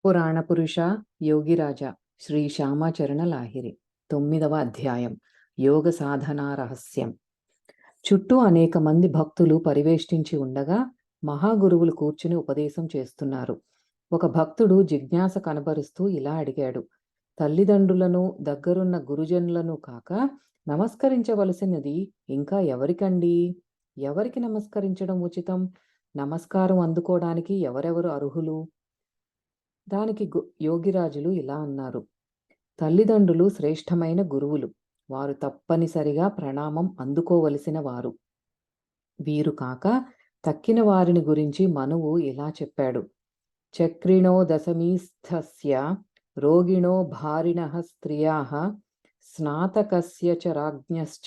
పురాణ పురుష యోగిరాజ శ్రీ శ్యామాచరణ లాహిరి 9వ అధ్యాయం యోగ సాధనా రహస్యం. చుట్టూ అనేక మంది భక్తులు పరివేష్టించి ఉండగా మహాగురువులు కూర్చుని ఉపదేశం చేస్తున్నారు. ఒక భక్తుడు జిజ్ఞాస కనబరుస్తూ ఇలా అడిగాడు, తల్లిదండ్రులను దగ్గరున్న గురుజనులను కాక నమస్కరించవలసినది ఇంకా ఎవరికండి? ఎవరికి నమస్కరించడం ఉచితం? నమస్కారం అందుకోవడానికి ఎవరెవరు అర్హులు? దానికి యోగిరాజులు ఇలా అన్నారు, తల్లిదండ్రులు శ్రేష్టమైన గురువులు. వారు తప్పనిసరిగా ప్రణామం అందుకోవలసిన వారు. వీరు కాక తక్కిన వారిని గురించి మనువు ఇలా చెప్పాడు, చక్రిణో దశమీస్థస్య రోగిణో భారిణః స్త్రియాః స్నాతకస్య చ రాజ్ఞశ్చ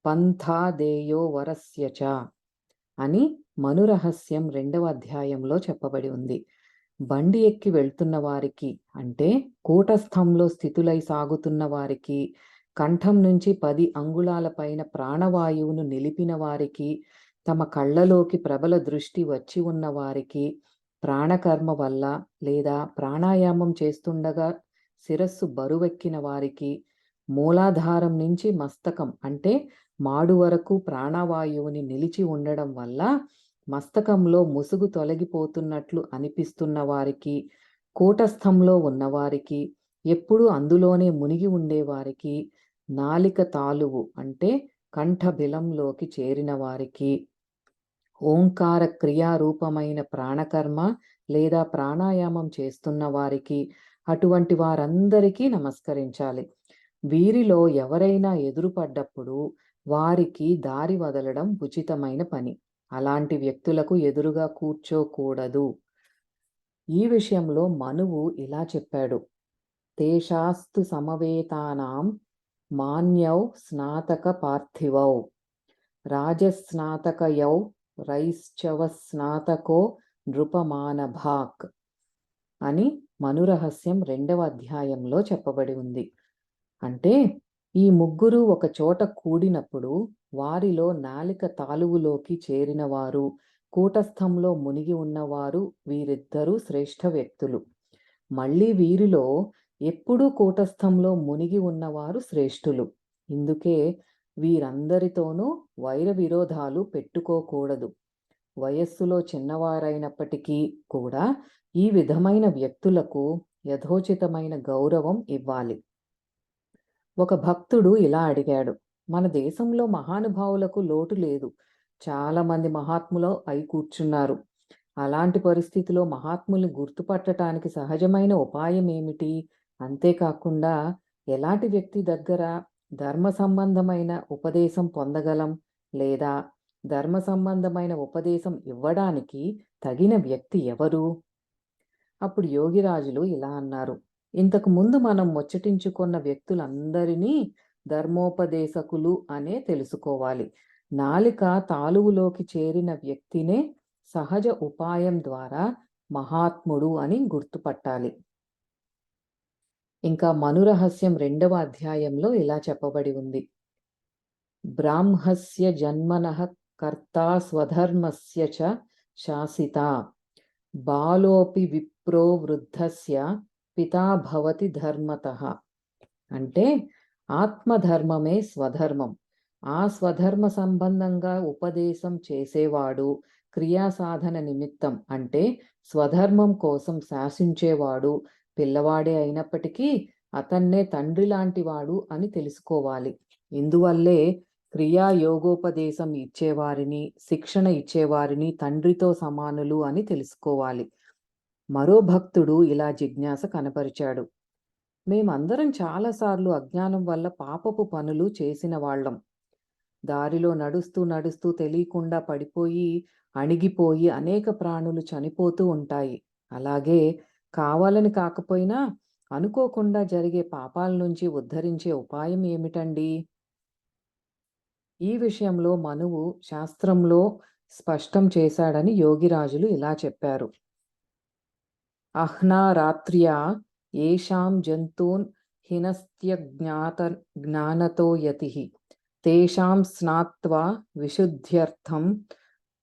పంథాదేయో వరస్య చ అని మనురహస్యం 2వ అధ్యాయంలో చెప్పబడి ఉంది. బండి ఎక్కి వెళ్తున్న వారికి అంటే కూటస్థంలో స్థితులై సాగుతున్న వారికి, కంఠం నుంచి 10 అంగుళాల పైన ప్రాణవాయువును నిలిపిన వారికి, తమ కళ్ళలోకి ప్రబల దృష్టి వచ్చి ఉన్న వారికి, ప్రాణకర్మ వల్ల లేదా ప్రాణాయామం చేస్తుండగా శిరస్సు బరువెక్కిన వారికి, మూలాధారం నుంచి మస్తకం అంటే మాడు వరకు ప్రాణవాయువుని నిలిచి ఉండడం వల్ల మస్తకంలో ముసుగు తొలగిపోతున్నట్లు అనిపిస్తున్న వారికి, కూటస్థంలో ఉన్నవారికి, ఎప్పుడూ అందులోనే మునిగి ఉండేవారికి, నాలిక తాలువు అంటే కంఠబిలంలోకి చేరిన వారికి, ఓంకార క్రియారూపమైన ప్రాణకర్మ లేదా ప్రాణాయామం చేస్తున్న వారికి, అటువంటి వారందరికీ నమస్కరించాలి. వీరిలో ఎవరైనా ఎదురుపడ్డప్పుడు వారికి దారి వదలడం ఉచితమైన పని. అలాంటి వ్యక్తులకు ఎదురుగా కూర్చోకూడదు. ఈ విషయంలో మనువు ఇలా చెప్పాడు, తేషాస్తు సమవేతానాం మాన్యౌ స్నాతక పార్థివౌ రాజస్నాతకయౌ రైశ్చవ స్నాతకో నృపమానభాక్ అని మనురహస్యం 2వ అధ్యాయంలో చెప్పబడి ఉంది. అంటే ఈ ముగ్గురు ఒక చోట కూడినప్పుడు వారిలో నాలిక తాలువులోకి చేరిన వారు, కూటస్థంలో మునిగి ఉన్నవారు వీరిద్దరూ శ్రేష్ఠ వ్యక్తులు. మళ్ళీ వీరిలో ఎప్పుడూ కూటస్థంలో మునిగి ఉన్నవారు శ్రేష్ఠులు. ఇందుకే వీరందరితోనూ వైర విరోధాలు పెట్టుకోకూడదు. వయస్సులో చిన్నవారైనప్పటికీ కూడా ఈ విధమైన వ్యక్తులకు యథోచితమైన గౌరవం ఇవ్వాలి. ఒక భక్తుడు ఇలా అడిగాడు, మన దేశంలో మహానుభావులకు లోటు లేదు. చాలా మంది మహాత్ములు అయి కూర్చున్నారు. అలాంటి పరిస్థితిలో మహాత్ముల్ని గుర్తుపట్టడానికి సహజమైన ఉపాయం ఏమిటి? అంతేకాకుండా ఎలాంటి వ్యక్తి దగ్గర ధర్మ సంబంధమైన ఉపదేశం పొందగలం లేదా ధర్మ సంబంధమైన ఉపదేశం ఇవ్వడానికి తగిన వ్యక్తి ఎవరు? అప్పుడు యోగిరాజులు ఇలా అన్నారు, ఇంతకు ముందు మనం ముచ్చటించుకున్న వ్యక్తులందరినీ ధర్మోపదేశకులు అనే తెలుసుకోవాలి. నాలిక తాలువులోకి చేరిన వ్యక్తినే సహజ ఉపాయం ద్వారా మహాత్ముడు అని గుర్తుపట్టాలి. ఇంకా మనురహస్యం 2వ అధ్యాయంలో ఇలా చెప్పబడి ఉంది, బ్రాహ్మస్య జన్మనః కర్తా స్వధర్మస్య చ శాసిత బాలోపి విప్రో వృద్ధస్య పితా భవతి ధర్మతః. అంటే ఆత్మధర్మమే స్వధర్మం. ఆ స్వధర్మ సంబంధంగా ఉపదేశం చేసేవాడు, క్రియాసాధన నిమిత్తం అంటే స్వధర్మం కోసం శాసించేవాడు పిల్లవాడే అయినప్పటికీ అతన్నే తండ్రి లాంటి వాడు అని తెలుసుకోవాలి. ఇందువల్లే క్రియాయోగోపదేశం ఇచ్చేవారిని, శిక్షణ ఇచ్చేవారిని తండ్రితో సమానులు అని తెలుసుకోవాలి. మరో భక్తుడు ఇలా జిజ్ఞాస కనపరిచాడు, మేమందరం చాలాసార్లు అజ్ఞానం వల్ల పాపపు పనులు చేసిన వాళ్ళం. దారిలో నడుస్తూ నడుస్తూ తెలియకుండా పడిపోయి అణిగిపోయి అనేక ప్రాణులు చనిపోతూ ఉంటాయి. అలాగే కావాలని కాకపోయినా అనుకోకుండా జరిగే పాపాల నుంచి ఉద్ధరించే ఉపాయం ఏమిటండి? ఈ విషయంలో మనువు శాస్త్రంలో స్పష్టం చేశాడని యోగిరాజులు ఇలా చెప్పారు, అహ్నా రాత్ర్యా ఏషాం జంతూన్ హినస్త్య జ్ఞానతో యతిః తేషాం స్నాత్వా విశుద్ధ్యర్థం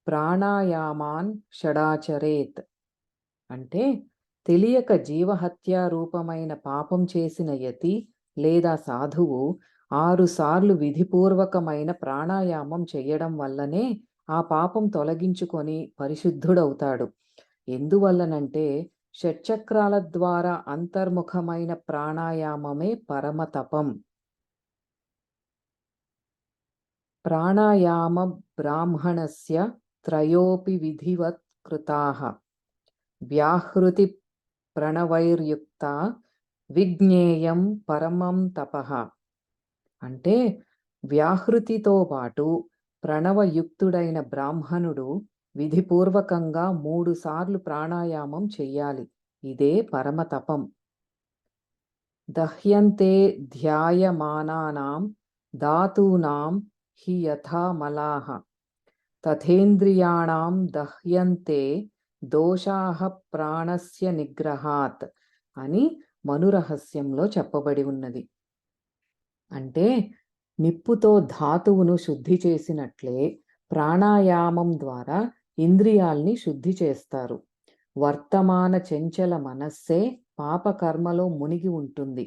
ప్రాణాయామాన్ షడాచరేత్. అంటే తెలియక జీవహత్యా రూపమైన పాపం చేసిన యతి లేదా సాధువు 6 సార్లు విధిపూర్వకమైన ప్రాణాయామం చెయ్యడం వల్లనే ఆ పాపం తొలగించుకొని పరిశుద్ధుడవుతాడు. ఎందువల్లనంటే షట్చక్రాల ద్వారా అంతర్ముఖమైన ప్రాణాయామమే పరమతపం. ప్రాణాయామ బ్రాహ్మణస్య త్రయోపి విధివత్ కృతాః వ్యాహృతి ప్రణవైర్యుక్త విజ్ఞేయం పరమం తపః. అంటే వ్యాహృతితో పాటు ప్రణవయుక్తుడైన బ్రాహ్మణుడు విధిపూర్వకంగా 3 సార్లు ప్రాణాయామం చెయ్యాలి. ఇదే పరమతపం. దహ్యంతే ధ్యాయమానానాం ధాతూనాం హి యథా మలాః తథేంద్రియాణాం దహ్యంతే దోషాః ప్రాణస్య నిగ్రహాత్ అని మనురహస్యంలో చెప్పబడి ఉన్నది. అంటే నిప్పుతో ధాతువును శుద్ధి చేసినట్లే ప్రాణాయామం ద్వారా ఇంద్రియాల్ని శుద్ధి చేస్తారు. వర్తమాన చంచల మనస్సే పాపకర్మలో మునిగి ఉంటుంది.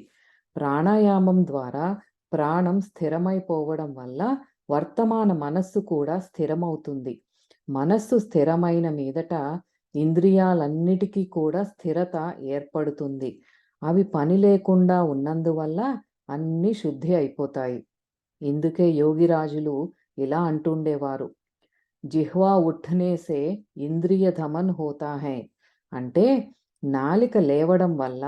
ప్రాణాయామం ద్వారా ప్రాణం స్థిరమైపోవడం వల్ల వర్తమాన మనస్సు కూడా స్థిరమవుతుంది. మనస్సు స్థిరమైన మీదట ఇంద్రియాలన్నిటికీ కూడా స్థిరత ఏర్పడుతుంది. అవి పని లేకుండా ఉన్నందువల్ల అన్నీ శుద్ధి అయిపోతాయి. ఇందుకే యోగిరాజులు ఇలా అంటుండేవారు, జిహ్వా ఉఠ్నేసే ఇంద్రియ ధమన్ హోతా హై. అంటే నాలిక లేవడం వల్ల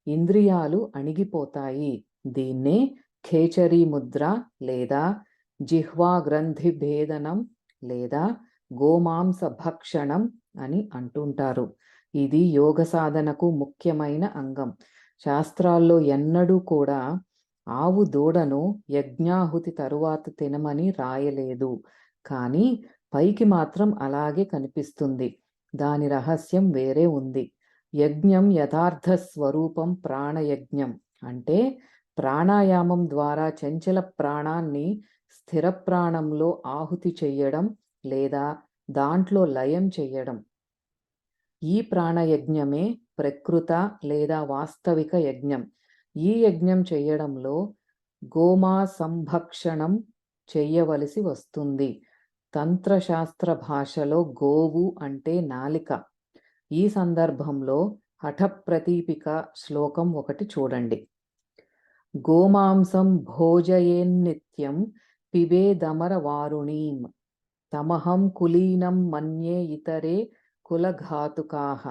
ఇంద్రియాలు అణిగిపోతాయి. దీన్నే ఖేచరీ ముద్ర లేదా జిహ్వా గ్రంథి భేదనం లేదా గోమాంస భక్షణం అని అంటుంటారు. ఇది యోగ సాధనకు ముఖ్యమైన అంగం. శాస్త్రాల్లో ఎన్నడూ కూడా ఆవు దూడను యజ్ఞాహుతి తరువాత తినమని రాయలేదు. కానీ పైకి మాత్రం అలాగే కనిపిస్తుంది. దాని రహస్యం వేరే ఉంది. యజ్ఞం యథార్థ స్వరూపం ప్రాణయజ్ఞం. అంటే ప్రాణాయామం ద్వారా చంచల ప్రాణాన్ని స్థిర ప్రాణంలో ఆహుతి చెయ్యడం లేదా దాంట్లో లయం చెయ్యడం. ఈ ప్రాణయజ్ఞమే ప్రకృత లేదా వాస్తవిక యజ్ఞం. ఈ యజ్ఞం చెయ్యడంలో గోమా సంభక్షణం చెయ్యవలసి వస్తుంది. తంత్రశాస్త్ర భాషలో గోవు అంటే నాలిక. ఈ సందర్భంలో హఠప్రదీపిక శ్లోకం ఒకటి చూడండి. గోమాంసం భోజయేన్నిత్యం పిబేదమర వారుణీం తమహం కులీనం మన్యే ఇతరే కులఘాతుకాః.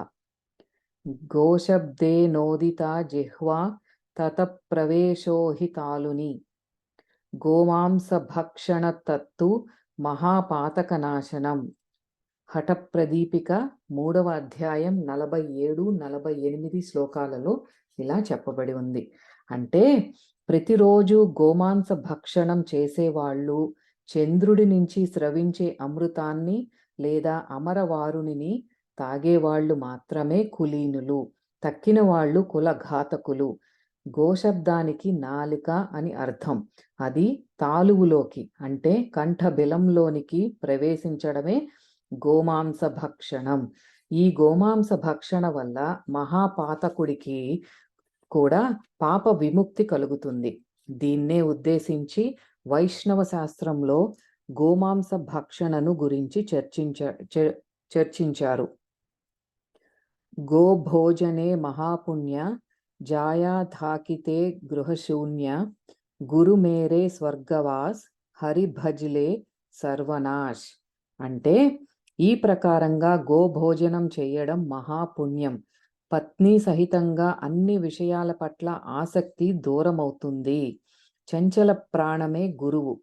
గోశబ్దే నోదితా జిహ్వా తత ప్రవేశో హి తాలుని గోమాంస భక్షణ తత్తు మహాపాతకనాశనం. హఠప్రదీపిక 3వ అధ్యాయం 47-48 శ్లోకాలలో ఇలా చెప్పబడి ఉంది. అంటే ప్రతిరోజు గోమాంస భక్షణం చేసేవాళ్ళు చంద్రుడి నుంచి స్రవించే అమృతాన్ని లేదా అమరవారుణిని తాగేవాళ్ళు మాత్రమే కులీనులు. తక్కిన వాళ్ళు కులఘాతకులు. గోశబ్దానికి నాలిక అని అర్థం. అది తాలువులోకి అంటే కంఠబిలంలోనికి ప్రవేశించడమే గోమాంస భక్షణం. ఈ గోమాంస భక్షణ వల్ల మహాపాతకుడికి కూడా పాప విముక్తి కలుగుతుంది. దీన్నే ఉద్దేశించి వైష్ణవ శాస్త్రంలో గోమాంస భక్షణను గురించి చర్చించారు. గోభోజనే మహాపుణ్య జాయాధాకితే గృహశూన్య గురుమేరే స్వర్గవాస్ హరిభజ్లే సర్వనాశ్. అంటే ఈ ప్రకారంగా గోభోజనం చేయడం మహాపుణ్యం. పత్ని సహితంగా అన్ని విషయాల పట్ల ఆసక్తి దూరమవుతుంది. చంచల ప్రాణమే గురువు.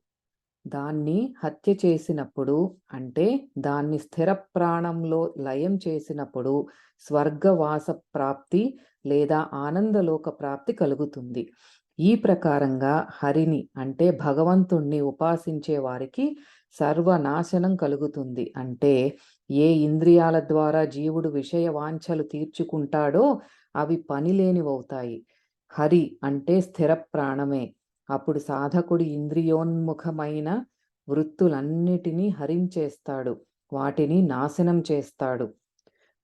దాన్ని హత్య చేసినప్పుడు అంటే దాన్ని స్థిర ప్రాణంలో లయం చేసినప్పుడు స్వర్గవాస ప్రాప్తి లేదా ఆనందలోక ప్రాప్తి కలుగుతుంది. ఈ ప్రకారంగా హరిని అంటే భగవంతుణ్ణి ఉపాసించే వారికి సర్వనాశనం కలుగుతుంది. అంటే ఏ ఇంద్రియాల ద్వారా జీవుడు విషయ వాంఛలు తీర్చుకుంటాడో అవి పనిలేనివవుతాయి. హరి అంటే స్థిర ప్రాణమే. అప్పుడు సాధకుడి ఇంద్రియోన్ముఖమైన వృత్తులన్నిటినీ హరించేస్తాడు, వాటిని నాశనం చేస్తాడు.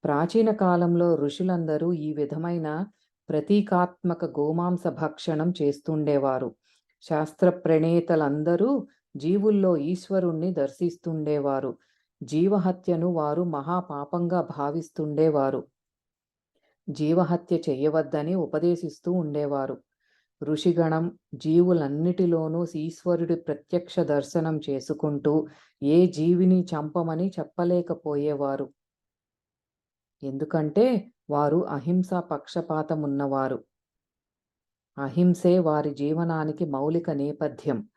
ప్రాచీన కాలంలో ఋషులందరూ ఈ విధమైన ప్రతీకాత్మక గోమాంస భక్షణం చేస్తుండేవారు. శాస్త్ర ప్రణేతలందరూ జీవుల్లో ఈశ్వరుణ్ణి దర్శిస్తుండేవారు. జీవహత్యను వారు మహాపాపంగా భావిస్తుండేవారు. జీవహత్య చెయ్యవద్దని ఉపదేశిస్తూ ఉండేవారు. ఋషిగణం జీవులన్నిటిలోనూ ఈశ్వరుడి ప్రత్యక్ష దర్శనం చేసుకుంటూ ఏ జీవిని చంపమని చెప్పలేకపోయేవారు. ఎందుకంటే వారు అహింసా పక్షపాతమున్నవారు. అహింసే వారి జీవనానికి మౌలిక నేపథ్యం.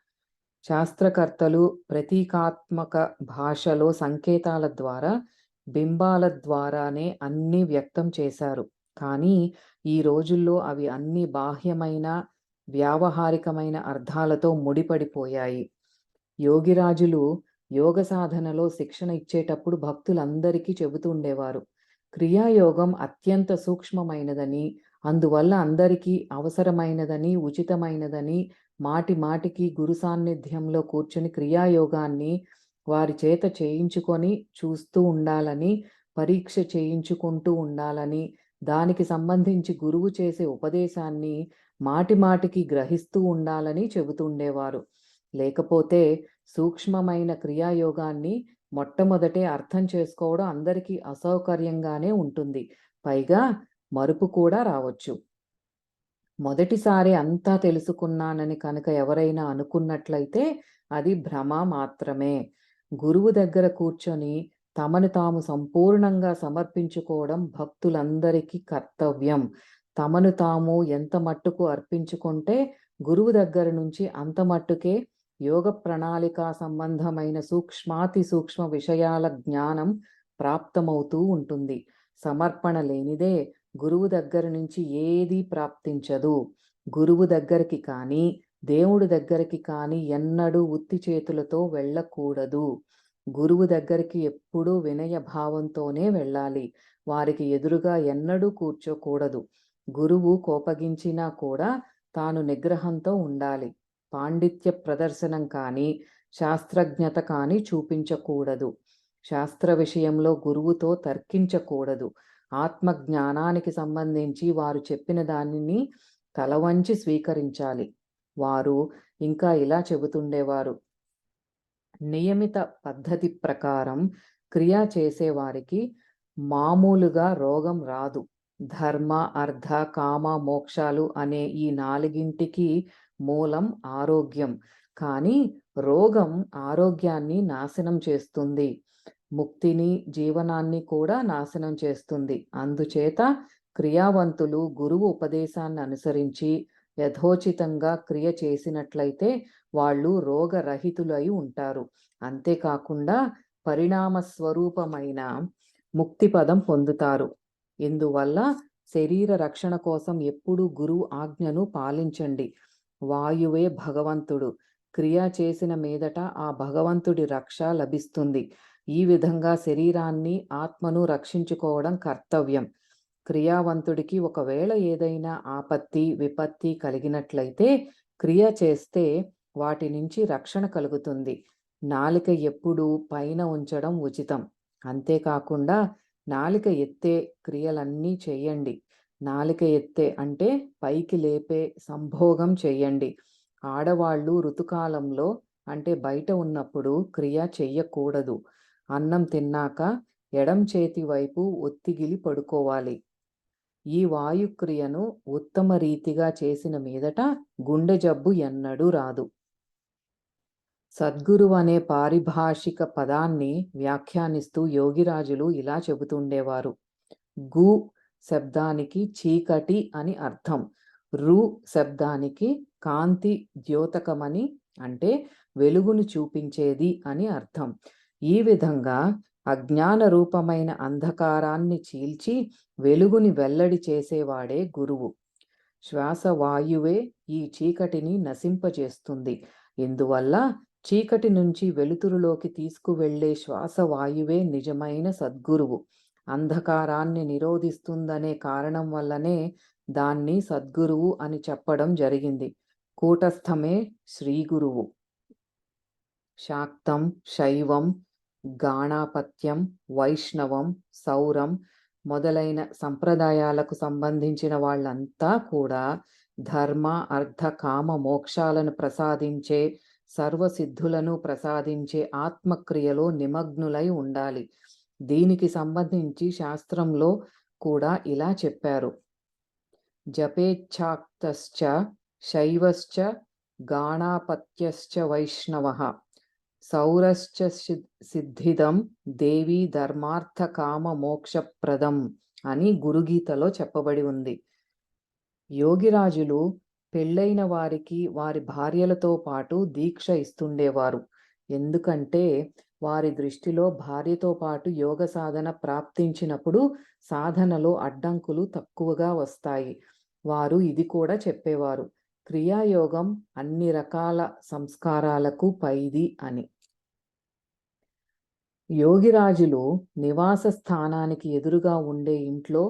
శాస్త్రకర్తలు ప్రతీకాత్మక భాషలో సంకేతాల ద్వారా, బింబాల ద్వారానే అన్నీ వ్యక్తం చేశారు. కానీ ఈ రోజుల్లో అవి అన్ని బాహ్యమైన, వ్యావహారికమైన అర్థాలతో ముడిపడిపోయాయి. యోగిరాజులు యోగ సాధనలో శిక్షణ ఇచ్చేటప్పుడు భక్తులందరికీ చెబుతుండేవారు. క్రియాయోగం అత్యంత సూక్ష్మమైనదని, అందువల్ల అందరికీ అవసరమైనదని, ఉచితమైనదని, మాటి మాటికి గురు సాన్నిధ్యంలో కూర్చుని క్రియాయోగాన్ని వారి చేత చేయించుకొని చూస్తూ ఉండాలని, పరీక్ష చేయించుకుంటూ ఉండాలని, దానికి సంబంధించి గురువు చేసే ఉపదేశాన్ని మాటి మాటికి గ్రహిస్తూ ఉండాలని చెబుతుండేవారు. లేకపోతే సూక్ష్మమైన క్రియాయోగాన్ని మొట్టమొదటే అర్థం చేసుకోవడం అందరికీ అసౌకర్యంగానే ఉంటుంది. పైగా మరుపు కూడా రావచ్చు. మొదటిసారి అంతా తెలుసుకున్నానని కనుక ఎవరైనా అనుకున్నట్లయితే అది భ్రమ మాత్రమే. గురువు దగ్గర కూర్చొని తమను తాము సంపూర్ణంగా సమర్పించుకోవడం భక్తులందరికీ కర్తవ్యం. తమను తాము ఎంత మట్టుకు అర్పించుకుంటే గురువు దగ్గర నుంచి అంత మట్టుకే యోగ ప్రణాళిక సంబంధమైన సూక్ష్మాతి సూక్ష్మ విషయాల జ్ఞానం ప్రాప్తమవుతూ ఉంటుంది. సమర్పణ లేనిదే గురువు దగ్గర నుంచి ఏదీ ప్రాప్తించదు. గురువు దగ్గరికి కానీ, దేవుడి దగ్గరికి కానీ ఎన్నడూ ఉత్తి చేతులతో వెళ్ళకూడదు. గురువు దగ్గరికి ఎప్పుడూ వినయ భావంతోనే వెళ్ళాలి. వారికి ఎదురుగా ఎన్నడూ కూర్చోకూడదు. గురువు కోపగించినా కూడా తాను నిగ్రహంతో ఉండాలి. పాండిత్య ప్రదర్శనం కానీ, శాస్త్రజ్ఞత కానీ చూపించకూడదు. శాస్త్ర విషయంలో గురువుతో తర్కించకూడదు. ఆత్మజ్ఞానానికి సంబంధించి వారు చెప్పిన దానిని తలవంచి స్వీకరించాలి. వారు ఇంకా ఇలా చెబుతుండేవారు. నియమిత పద్ధతి ప్రకారం క్రియ చేసేవారికి మామూలుగా రోగం రాదు. ధర్మ, అర్థ, కామ, మోక్షాలు అనే ఈ నాలుగింటికి మూలం ఆరోగ్యం. కానీ రోగం ఆరోగ్యాన్ని నాశనం చేస్తుంది. ముక్తిని, జీవనాన్ని కూడా నాశనం చేస్తుంది. అందుచేత క్రియావంతులు గురువు ఉపదేశాన్ని అనుసరించి యథోచితంగా క్రియ చేసినట్లయితే వాళ్ళు రోగరహితులై ఉంటారు. అంతేకాకుండా పరిణామ స్వరూపమైన ముక్తి పదం పొందుతారు. ఇందువల్ల శరీర రక్షణ కోసం ఎప్పుడూ గురువు ఆజ్ఞను పాలించండి. వాయువే భగవంతుడు. క్రియ చేసిన మీదట ఆ భగవంతుడి రక్ష లభిస్తుంది. ఈ విధంగా శరీరాన్ని, ఆత్మను రక్షించుకోవడం కర్తవ్యం. క్రియావంతుడికి ఒకవేళ ఏదైనా ఆపత్తి, విపత్తి కలిగినట్లయితే క్రియ చేస్తే వాటి నుంచి రక్షణ కలుగుతుంది. నాలిక ఎప్పుడూ పైన ఉంచడం ఉచితం. అంతేకాకుండా నాలిక ఎత్తే క్రియలన్నీ చెయ్యండి. నాలిక ఎత్తే అంటే పైకి లేపే సంభోగం చెయ్యండి. ఆడవాళ్ళు ఋతుకాలంలో అంటే బయట ఉన్నప్పుడు క్రియ చెయ్యకూడదు. అన్నం తిన్నాక ఎడం చేతి వైపు ఒత్తిగిలి పడుకోవాలి. ఈ వాయుక్రియను ఉత్తమ రీతిగా చేసిన మీదట గుండె జబ్బు ఎన్నడూ రాదు. సద్గురువు అనే పారిభాషిక పదాన్ని వ్యాఖ్యానిస్తూ యోగిరాజులు ఇలా చెబుతుండేవారు. గు శబ్దానికి చీకటి అని అర్థం. రు శబ్దానికి కాంతి ద్యోతకమని అంటే వెలుగును చూపించేది అని అర్థం. ఈ విధంగా అజ్ఞాన రూపమైన అంధకారాన్ని చీల్చి వెలుగుని వెల్లడి చేసేవాడే గురువు. శ్వాస వాయువే ఈ చీకటిని నశింపజేస్తుంది. ఇందువల్ల చీకటి నుంచి వెలుతురులోకి తీసుకువెళ్లే శ్వాస వాయువే నిజమైన సద్గురువు. అంధకారాన్ని నిరోధిస్తుందనే కారణం వల్లనే దాన్ని సద్గురువు అని చెప్పడం జరిగింది. కూటస్థమే శ్రీగురువు. శాక్తం, శైవం, గాణాపత్యం, వైష్ణవం, సౌరం, మొదలైన సంప్రదాయాలకు సంబంధించిన వాళ్ళంతా కూడా ధర్మ, అర్థ, కామ, మోక్షాలను ప్రసాదించే, సర్వసిద్ధులను ప్రసాదించే ఆత్మక్రియలో నిమగ్నులై ఉండాలి. దీనికి సంబంధించి శాస్త్రంలో కూడా ఇలా చెప్పారు. జపేచ్ఛాక్తశ్చ శైవశ్చ గాణాపత్యశ్చ వైష్ణవః సౌరశ్చ సిద్ధిదం దేవీ ధర్మార్థ కామ మోక్షప్రదం అని గురుగీతలో చెప్పబడి ఉంది. యోగిరాజులు పెళ్ళైన వారికి వారి భార్యలతో పాటు దీక్ష ఇస్తుండేవారు. ఎందుకంటే వారి దృష్టిలో భార్యతో పాటు యోగ సాధన ప్రాప్తించినప్పుడు సాధనలో అడ్డంకులు తక్కువగా వస్తాయి. వారు ఇది కూడా చెప్పేవారు, క్రియాయోగం అన్ని రకాల సంస్కారాలకు పైది అని. యోగిరాజులు నివాస స్థానానికి ఎదురుగా ఉండే ఇంట్లో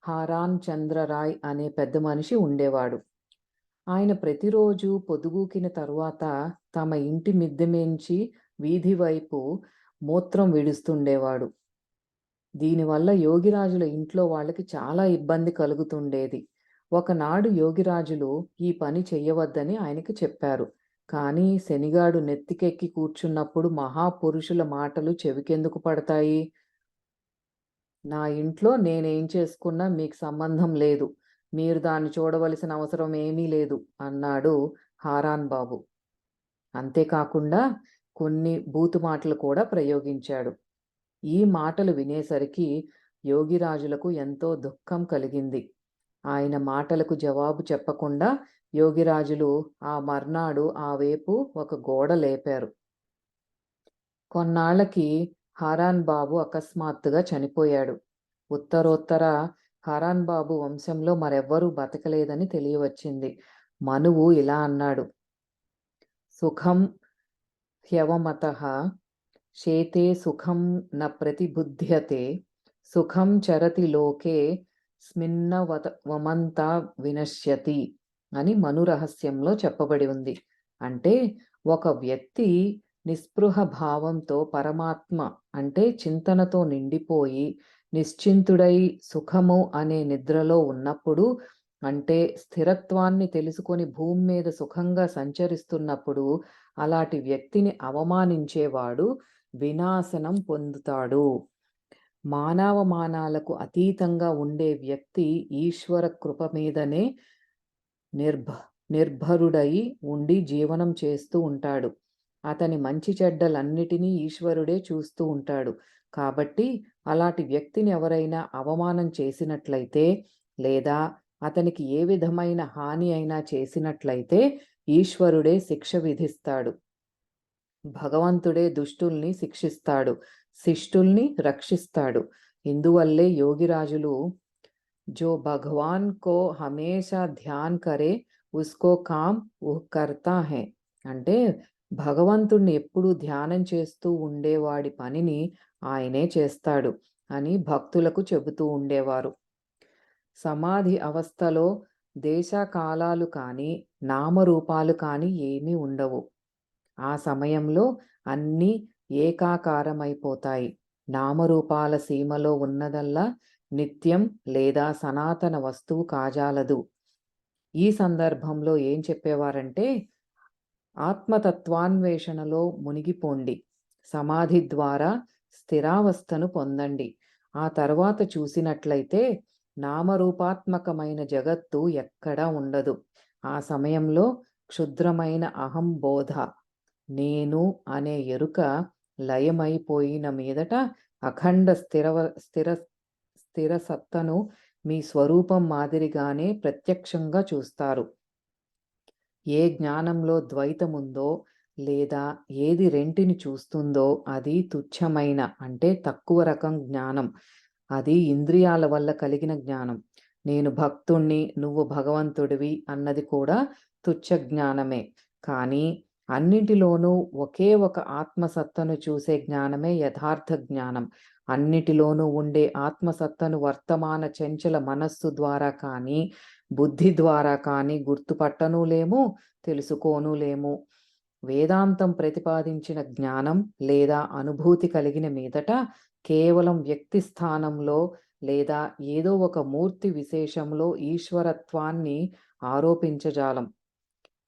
హారాన్ చంద్రరాయ్ అనే పెద్ద మనిషి ఉండేవాడు. ఆయన ప్రతిరోజు పొద్దుగూకిన తరువాత తమ ఇంటి మిద్దెమేంచి వీధి వైపు మూత్రం విడుస్తుండేవాడు. దీనివల్ల యోగిరాజుల ఇంట్లో వాళ్ళకి చాలా ఇబ్బంది కలుగుతుండేది. ఒకనాడు యోగిరాజులు ఈ పని చెయ్యవద్దని ఆయనకి చెప్పారు. కానీ శనిగాడు నెత్తికెక్కి కూర్చున్నప్పుడు మహాపురుషుల మాటలు చెవికెందుకు పడతాయి? నా ఇంట్లో నేనేం చేసుకున్నా మీకు సంబంధం లేదు, మీరు దాన్ని చూడవలసిన అవసరం ఏమీ లేదు అన్నాడు హారాన్ బాబు. అంతేకాకుండా కొన్ని బూతు మాటలు కూడా ప్రయోగించాడు. ఈ మాటలు వినేసరికి యోగిరాజులకు ఎంతో దుఃఖం కలిగింది. ఆయన మాటలకు జవాబు చెప్పకుండా యోగిరాజులు ఆ మర్నాడు ఆ వైపు ఒక గోడ లేపారు. కొన్నాళ్లకి హారాన్ బాబు అకస్మాత్తుగా చనిపోయాడు. ఉత్తరోత్తర హారాన్ బాబు వంశంలో మరెవ్వరూ బతకలేదని తెలియవచ్చింది. మనువు ఇలా అన్నాడు, సుఖం హ్యవమతః శేతే సుఖం న ప్రతిబుధ్యతే సుఖం చరతి లోకే స్మిన్నవమంత వినశ్యతి అని మను రహస్యంలో చెప్పబడి ఉంది. అంటే ఒక వ్యక్తి నిస్పృహ భావంతో పరమాత్మ అంటే చింతనతో నిండిపోయి నిశ్చింతుడై సుఖము అనే నిద్రలో ఉన్నప్పుడు, అంటే స్థిరత్వాన్ని తెలుసుకొని భూమి మీద సుఖంగా సంచరిస్తున్నప్పుడు అలాంటి వ్యక్తిని అవమానించేవాడు వినాశనం పొందుతాడు. మానవమానాలకు అతీతంగా ఉండే వ్యక్తి ఈశ్వర కృప మీదనే నిర్భరుడై ఉండి జీవనం చేస్తూ ఉంటాడు. అతని మంచి చెడ్డలన్నిటినీ ఈశ్వరుడే చూస్తూ ఉంటాడు. కాబట్టి అలాంటి వ్యక్తిని ఎవరైనా అవమానం చేసినట్లయితే లేదా అతనికి ఏ విధమైన హాని అయినా చేసినట్లయితే ఈశ్వరుడే శిక్ష విధిస్తాడు. భగవంతుడే దుష్టుల్ని శిక్షిస్తాడు, శిష్టుల్ని రక్షిస్తాడు. ఇందువల్లే యోగిరాజులు జో భగవాన్ కో హమేషా ధ్యాన్ కరే ఉస్కో కామ్ ఉహ్ కర్తా హై అంటే భగవంతుణ్ణి ఎప్పుడూ ధ్యానం చేస్తూ ఉండేవాడి పనిని ఆయనే చేస్తాడు అని భక్తులకు చెబుతూ ఉండేవారు. సమాధి అవస్థలో దేశకాలాలు కానీ నామరూపాలు కానీ ఏమీ ఉండవు. ఆ సమయంలో అన్నీ ఏకాకారమైపోతాయి. నామరూపాల సీమలో ఉన్నదల్లా నిత్యం లేదా సనాతన వస్తువు కాజాలదు. ఈ సందర్భంలో ఏం చెప్పేవారంటే, ఆత్మతత్వాన్వేషణలో మునిగిపోండి, సమాధి ద్వారా స్థిరావస్థను పొందండి. ఆ తర్వాత చూసినట్లయితే నామరూపాత్మకమైన జగత్తు ఎక్కడా ఉండదు. ఆ సమయంలో క్షుద్రమైన అహం బోధ, నేను అనే ఎరుక లయమైపోయిన మీదట అఖండ స్థిర సత్తను మీ స్వరూపం మాదిరిగానే ప్రత్యక్షంగా చూస్తారు. ఏ జ్ఞానంలో ద్వైతముందో లేదా ఏది రెంటిని చూస్తుందో అది తుచ్చమైన అంటే తక్కువ రకం జ్ఞానం. అది ఇంద్రియాల వల్ల కలిగిన జ్ఞానం. నేను భక్తుణ్ణి, నువ్వు భగవంతుడివి అన్నది కూడా తుచ్చ జ్ఞానమే. కానీ అన్నిటిలోనూ ఒకే ఒక ఆత్మసత్తను చూసే జ్ఞానమే యథార్థ జ్ఞానం. అన్నిటిలోనూ ఉండే ఆత్మసత్తను వర్తమాన చంచల మనస్సు ద్వారా కానీ బుద్ధి ద్వారా కానీ గుర్తుపట్టనూ లేము, తెలుసుకోనూ లేము. వేదాంతం ప్రతిపాదించిన జ్ఞానం లేదా అనుభూతి కలిగిన మీదట కేవలం వ్యక్తి స్థానంలో లేదా ఏదో ఒక మూర్తి విశేషంలో ఈశ్వరత్వాన్ని ఆరోపించజాలం.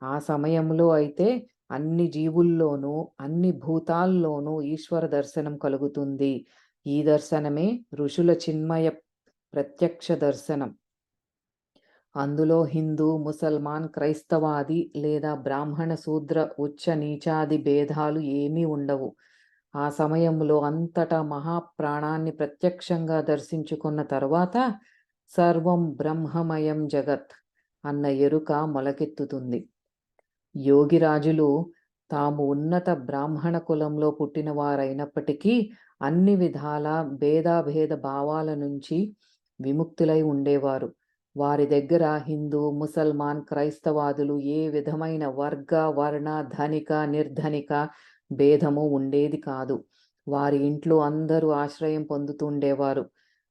ఆ సమయంలో అయితే అన్ని జీవుల్లోనూ, అన్ని భూతాల్లోనూ ఈశ్వర దర్శనం కలుగుతుంది. ఈ దర్శనమే ఋషుల చిన్మయ ప్రత్యక్ష దర్శనం. అందులో హిందూ, ముసల్మాన్, క్రైస్తవాది లేదా బ్రాహ్మణ, శూద్ర, ఉచ్చ నీచాది భేదాలు ఏమీ ఉండవు. ఆ సమయంలో అంతటా మహాప్రాణాన్ని ప్రత్యక్షంగా దర్శించుకున్న తరువాత సర్వం బ్రహ్మమయం జగత్ అన్న ఎరుక మొలకెత్తుతుంది. యోగిరాజులు తాము ఉన్నత బ్రాహ్మణ కులంలో పుట్టినవారైనప్పటికీ అన్ని విధాల భేదాభేద భావాల నుంచి విముక్తులై ఉండేవారు. వారి దగ్గర హిందూ, ముసల్మాన్, క్రైస్తవాదులు ఏ విధమైన వర్గ, వర్ణ, ధనిక, నిర్ధనిక భేదము ఉండేది కాదు. వారి ఇంట్లో అందరూ ఆశ్రయం పొందుతుండేవారు.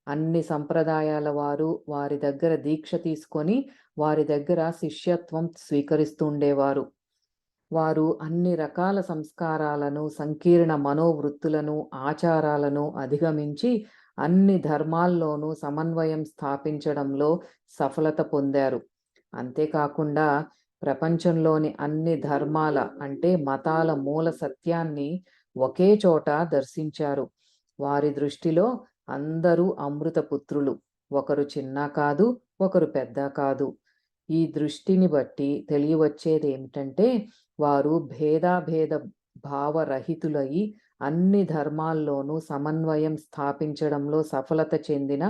అన్ని సంప్రదాయాల వారు వారి దగ్గర దీక్ష తీసుకొని వారి దగ్గర శిష్యత్వం స్వీకరిస్తుండేవారు. వారు అన్ని రకాల సంస్కారాలను, సంకీర్ణ మనోవృత్తులను, ఆచారాలను అధిగమించి అన్ని ధర్మాల్లోనూ సమన్వయం స్థాపించడంలో సఫలత పొందారు. అంతేకాకుండా ప్రపంచంలోని అన్ని ధర్మాల అంటే మతాల మూల సత్యాన్ని ఒకే చోట దర్శించారు. వారి దృష్టిలో అందరూ అమృతపుత్రులు. ఒకరు చిన్న కాదు, ఒకరు పెద్ద కాదు. ఈ దృష్టిని బట్టి తెలియవచ్చేది ఏమిటంటే వారు భేదాభేద భావరహితులై అన్ని ధర్మాల్లోనూ సమన్వయం స్థాపించడంలో సఫలత చెందిన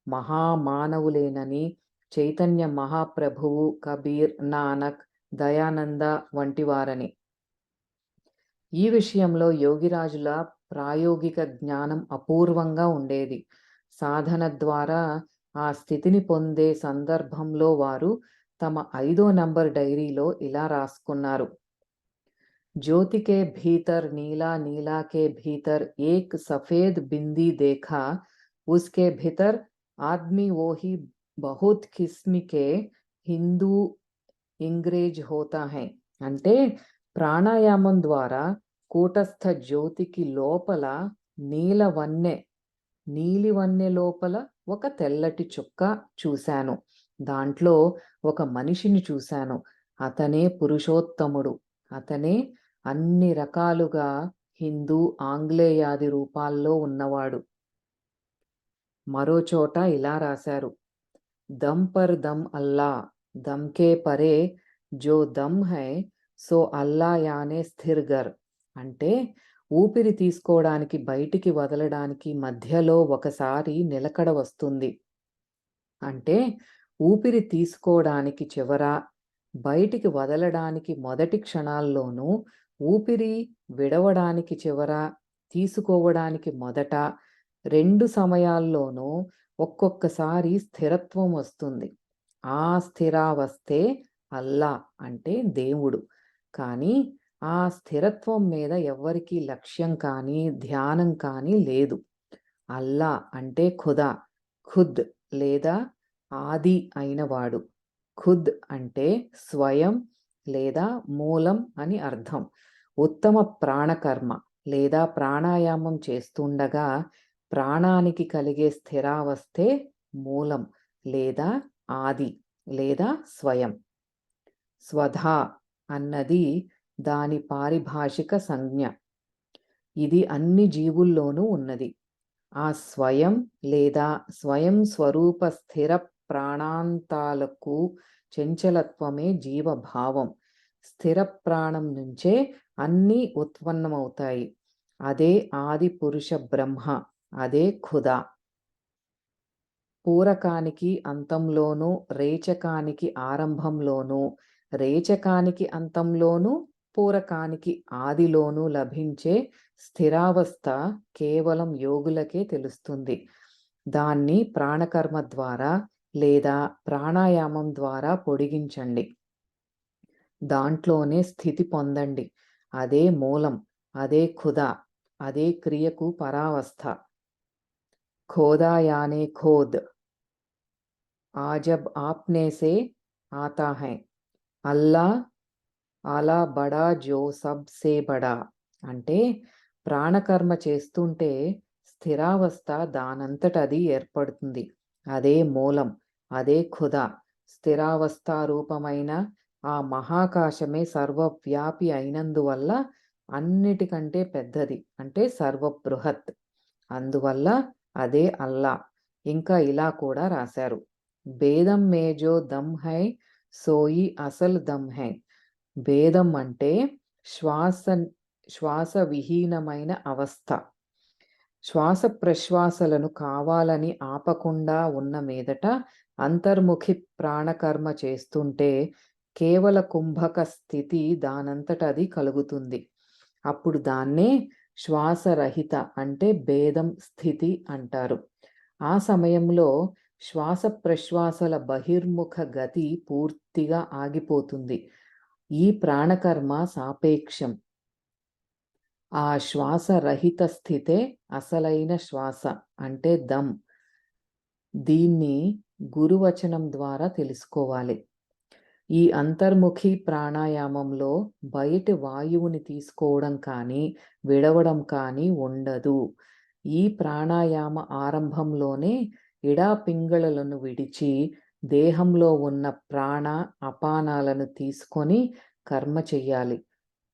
మహామానవులేనని చైతన్య మహాప్రభువు, కబీర్, నానక్, దయానంద వంటి వారని. ఈ విషయంలో యోగిరాజుల ప్రాయోగిక జ్ఞానం అపూర్వంగా ఉండేది. సాధన ద్వారా ఆ స్థితిని పొందే సందర్భంలో వారు తమ 5వ నంబర్ డైరీలో ఇలా రాసుకున్నారు. ज्योति के भीतर नीला, नीला के भीतर एक सफेद बिंदी देखा, उसके भीतर आदमी वो ही बहुत किस्म के హిందూ ఇంగ్రేజ్ హోతా హై. అంటే ప్రాణాయామం ద్వారా కూటస్థ జ్యోతికి లోపల నీలివన్నె లోపల ఒక తెల్లటి చుక్క చూశాను. దాంట్లో ఒక మనిషిని చూశాను. అతనే పురుషోత్తముడు. అతనే అన్ని రకాలుగా హిందూ, ఆంగ్లేయాది రూపాల్లో ఉన్నవాడు. మరో చోట ఇలా రాశారు. దమ్ పర్ దమ్ అల్లా, దమ్ కే పరే జో దమ్ హై సో అల్లా యానే స్థిర్గర్. అంటే ఊపిరి తీసుకోవడానికి బయటికి వదలడానికి మధ్యలో ఒకసారి నిలకడ వస్తుంది. అంటే ఊపిరి తీసుకోవడానికి చివర, బయటికి వదలడానికి మొదటి క్షణాల్లోనూ, ఊపిరి విడవడానికి చివర, తీసుకోవడానికి మొదట, 2 సమయాల్లోనూ ఒక్కొక్కసారి స్థిరత్వం వస్తుంది. ఆ స్థిరావస్థే అల్లా అంటే దేవుడు. కానీ ఆ స్థిరత్వం మీద ఎవ్వరికీ లక్ష్యం కానీ ధ్యానం కానీ లేదు. అల్లా అంటే ఖుదా, ఖుద్ లేదా ఆది అయినవాడు. ఖుద్ అంటే స్వయం లేదా మూలం అని అర్థం. ఉత్తమ ప్రాణకర్మ లేదా ప్రాణాయామం చేస్తుండగా ప్రాణానికి కలిగే స్థిరావస్థే మూలం లేదా ఆది లేదా స్వయం. స్వధా అన్నది దాని పారిభాషిక సంజ్ఞ. ఇది అన్ని జీవుల్లోనూ ఉన్నది. ఆ స్వయం లేదా స్వయం స్వరూప స్థిర ప్రాణాంతాలకు చంచలత్వమే జీవభావం. స్థిర ప్రాణం నుంచే అన్నీ ఉత్పన్నమవుతాయి. అదే ఆది పురుష బ్రహ్మ, అదే ఖుదా. పూరకానికి అంతంలోనూ, రేచకానికి ఆరంభంలోనూ, రేచకానికి అంతంలోనూ, పూరకానికి ఆదిలోనూ లభించే స్థిరావస్థ కేవలం యోగులకే తెలుస్తుంది. దాన్ని ప్రాణకర్మ ద్వారా లేదా ప్రాణాయామం ద్వారా పొడిగించండి. దాంట్లోనే స్థితి పొందండి. అదే మూలం, అదే ఖుదా, అదే క్రియకు పరావస్థ. ఖోదా యానే ఖోద్, ఆ జబ్ ఆప్నే సే ఆతా హై, అల్లా అలా బడా జో సబ్ సే బడా. అంటే ప్రాణకర్మ చేస్తుంటే స్థిరావస్థ దానంతట అది ఏర్పడుతుంది. అదే మూలం, అదే ఖుదా. స్థిరావస్థారూపమైన ఆ మహాకాశమే సర్వవ్యాపి అయినందువల్ల అన్నిటికంటే పెద్దది, అంటే సర్వబృహత్. అందువల్ల అదే అల్లా. ఇంకా ఇలా కూడా రాశారు, భేదం మే జో దమ్ హై సోయి అసలు దమ్ హై. భేదం అంటే శ్వాస విహీనమైన అవస్థ. శ్వాస ప్రశ్వాసలను కావాలని ఆపకుండా ఉన్న మీదట అంతర్ముఖి ప్రాణకర్మ చేస్తుంటే కేవల కుంభక స్థితి దానంతట అది కలుగుతుంది. అప్పుడు దాన్నే శ్వాసరహిత అంటే భేదం స్థితి అంటారు. ఆ సమయంలో శ్వాస ప్రశ్వాసల బహిర్ముఖ గతి పూర్తిగా ఆగిపోతుంది. ఈ ప్రాణకర్మ సాపేక్షం. ఆ శ్వాసరహిత స్థితే అసలైన శ్వాస అంటే దమ్. దీన్ని గురువచనం ద్వారా తెలుసుకోవాలి. ఈ అంతర్ముఖి ప్రాణాయామంలో బయటి వాయువుని తీసుకోవడం కానీ విడవడం కానీ ఉండదు. ఈ ప్రాణాయామ ఆరంభంలోనే ఇడా పింగళలను విడిచి దేహంలో ఉన్న ప్రాణ అపానాలను తీసుకొని కర్మ చెయ్యాలి.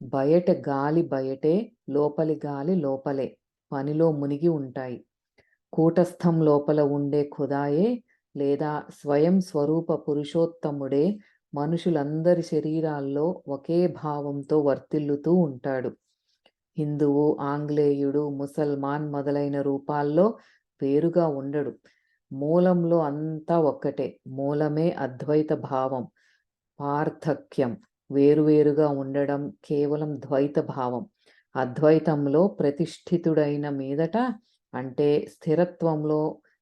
బయట గాలి బయటే, లోపలి గాలి లోపలే పనిలో మునిగి ఉంటాయి. కూటస్థం లోపల ఉండే ఖుదాయే లేదా స్వయం స్వరూప పురుషోత్తముడే మనుషులందరి శరీరాల్లో ఒకే భావంతో వర్తిల్లుతూ ఉంటాడు. హిందువు, ఆంగ్లేయుడు, ముసల్మాన్ మొదలైన రూపాల్లో వేరుగా ఉండడు. మూలంలో అంతా ఒక్కటే. మూలమే అద్వైత భావం. పార్థక్యం, వేరువేరుగా ఉండడం కేవలం ద్వైత భావం. అద్వైతంలో ప్రతిష్ఠితుడైన మీదట, అంటే స్థిరత్వంలో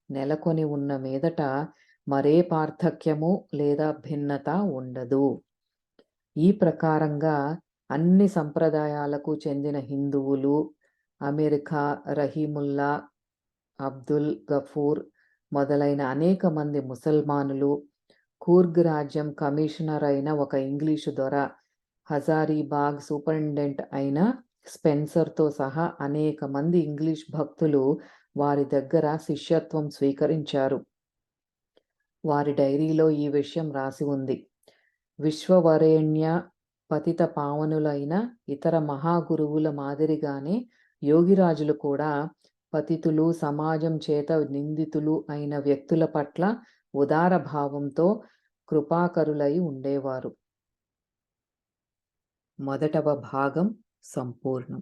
నెలకొని ఉన్న మీదట మరే పార్థక్యము లేదా భిన్నత ఉండదు. ఈ ప్రకారంగా అన్ని సంప్రదాయాలకు చెందిన హిందువులు, అమెరికా రహీముల్లా, అబ్దుల్ గఫూర్ మొదలైన అనేక మంది ముసల్మానులు, కూర్గ్ రాజ్యం కమిషనర్ అయిన ఒక ఇంగ్లీషు దొర, హజారీబాగ్ సూపరింటెండెంట్ అయిన స్పెన్సర్తో సహా అనేక మంది ఇంగ్లీష్ భక్తులు వారి దగ్గర శిష్యత్వం స్వీకరించారు. వారి డైరీలో ఈ విషయం రాసి ఉంది. విశ్వవరేణ్య పతిత పావనులైన ఇతర మహాగురువుల మాదిరిగానే యోగిరాజులు కూడా పతితులు, సమాజం చేత నిందితులు అయిన వ్యక్తుల పట్ల ఉదార భావంతో కృపాకరులై ఉండేవారు. మొదటవ భాగం సంపూర్ణం.